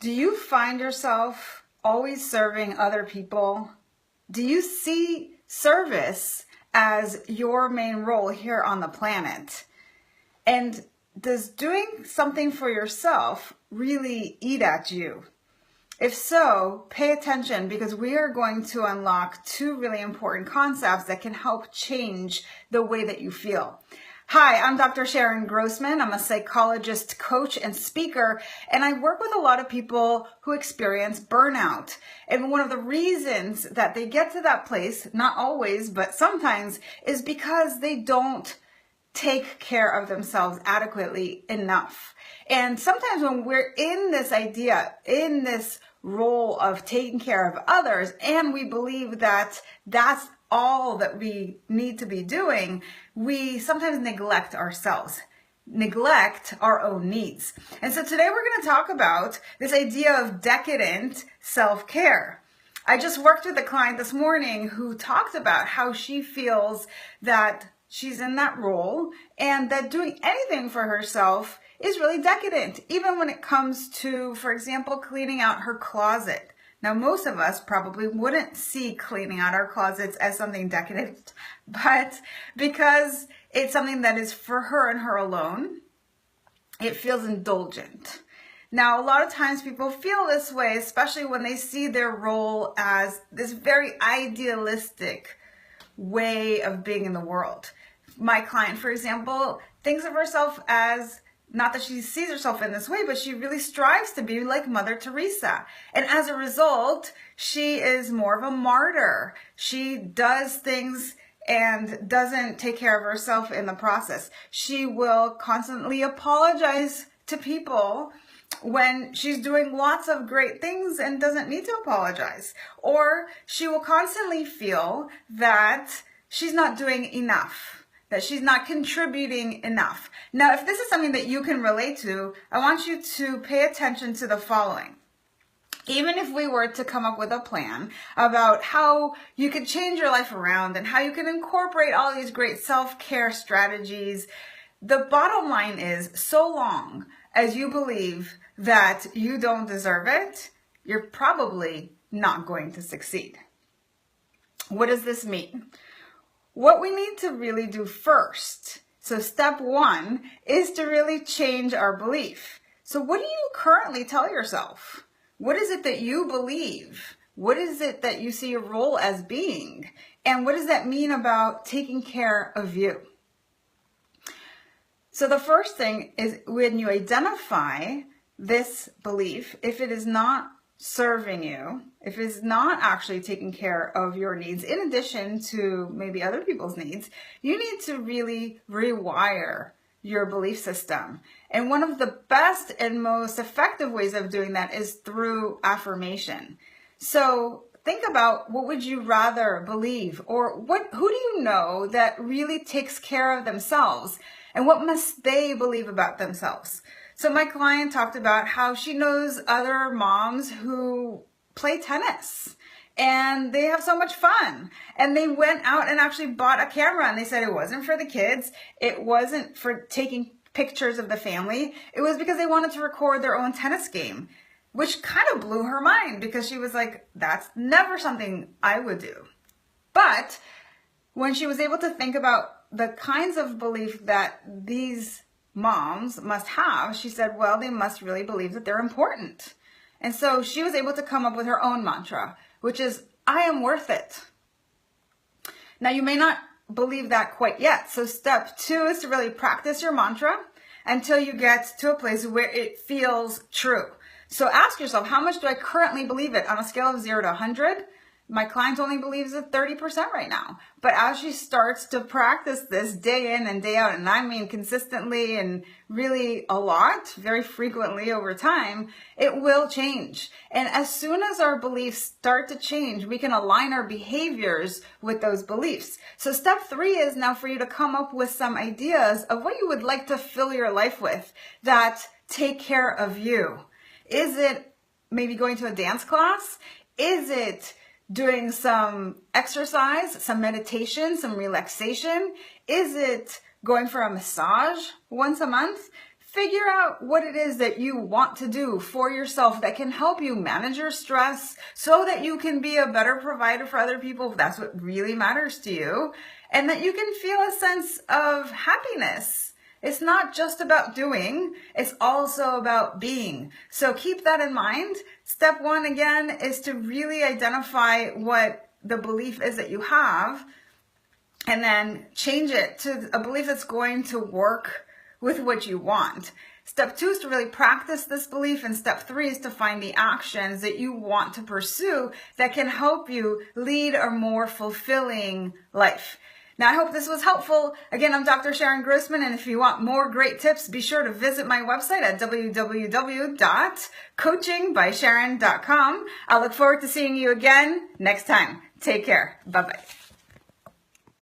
Do you find yourself always serving other people? Do you see service as your main role here on the planet? And does doing something for yourself really eat at you? If so, pay attention, because we are going to unlock two really important concepts that can help change the way that you feel. Hi, I'm Dr. Sharon Grossman. I'm a psychologist, coach, and speaker, and I work with a lot of people who experience burnout. And one of the reasons that they get to that place, not always, but sometimes, is because they don't take care of themselves adequately enough. And sometimes when we're in this idea, in this role of taking care of others, and we believe that that's all that we need to be doing, we sometimes neglect ourselves, neglect our own needs. And so today we're going to talk about this idea of decadent self-care. I just worked with a client this morning who talked about how she feels that she's in that role and that doing anything for herself is really decadent, even when it comes to, for example, cleaning out her closet. Now, most of us probably wouldn't see cleaning out our closets as something decadent, but because it's something that is for her and her alone, it feels indulgent. Now, a lot of times people feel this way, especially when they see their role as this very idealistic way of being in the world. My client, for example, thinks of herself as, not that she sees herself in this way, but she really strives to be like Mother Teresa. And as a result, she is more of a martyr. She does things and doesn't take care of herself in the process. She will constantly apologize to people when she's doing lots of great things and doesn't need to apologize. Or she will constantly feel that she's not doing enough, that she's not contributing enough. Now, if this is something that you can relate to, I want you to pay attention to the following. Even if we were to come up with a plan about how you could change your life around and how you can incorporate all these great self-care strategies, the bottom line is, so long as you believe that you don't deserve it, you're probably not going to succeed. What does this mean? What we need to really do first, so step one, is to really change our belief. So what do you currently tell yourself? What is it that you believe? What is it that you see your role as being? And what does that mean about taking care of you? So the first thing is, when you identify this belief, if it is not serving you, if it's not actually taking care of your needs, in addition to maybe other people's needs, you need to really rewire your belief system. And one of the best and most effective ways of doing that is through affirmation. So think about, what would you rather believe, or who do you know that really takes care of themselves, and what must they believe about themselves? So my client talked about how she knows other moms who play tennis and they have so much fun. And they went out and actually bought a camera, and they said it wasn't for the kids. It wasn't for taking pictures of the family. It was because they wanted to record their own tennis game, which kind of blew her mind, because she was like, that's never something I would do. But when she was able to think about the kinds of belief that these moms must have, she said, well, they must really believe that they're important. And so she was able to come up with her own mantra, which is, I am worth it. Now, you may not believe that quite yet. So step two is to really practice your mantra until you get to a place where it feels true. So ask yourself, how much do I currently believe it on a scale of 0 to 100? My client only believes it 30% right now. But as she starts to practice this day in and day out, and I mean consistently and really a lot, very frequently over time, it will change. And as soon as our beliefs start to change, we can align our behaviors with those beliefs. So step three is now for you to come up with some ideas of what you would like to fill your life with that take care of you. Is it maybe going to a dance class? Is it doing some exercise, some meditation, some relaxation? Is it going for a massage once a month? figure out what it is that you want to do for yourself that can help you manage your stress so that you can be a better provider for other people if that's what really matters to you, and that you can feel a sense of happiness. It's not just about doing, it's also about being. So keep that in mind. Step one, again, is to really identify what the belief is that you have, and then change it to a belief that's going to work with what you want. Step two is to really practice this belief, and step three is to find the actions that you want to pursue that can help you lead a more fulfilling life. Now, I hope this was helpful. Again, I'm Dr. Sharon Grossman, and if you want more great tips, be sure to visit my website at www.coachingbysharon.com. I look forward to seeing you again next time. Take care. Bye-bye.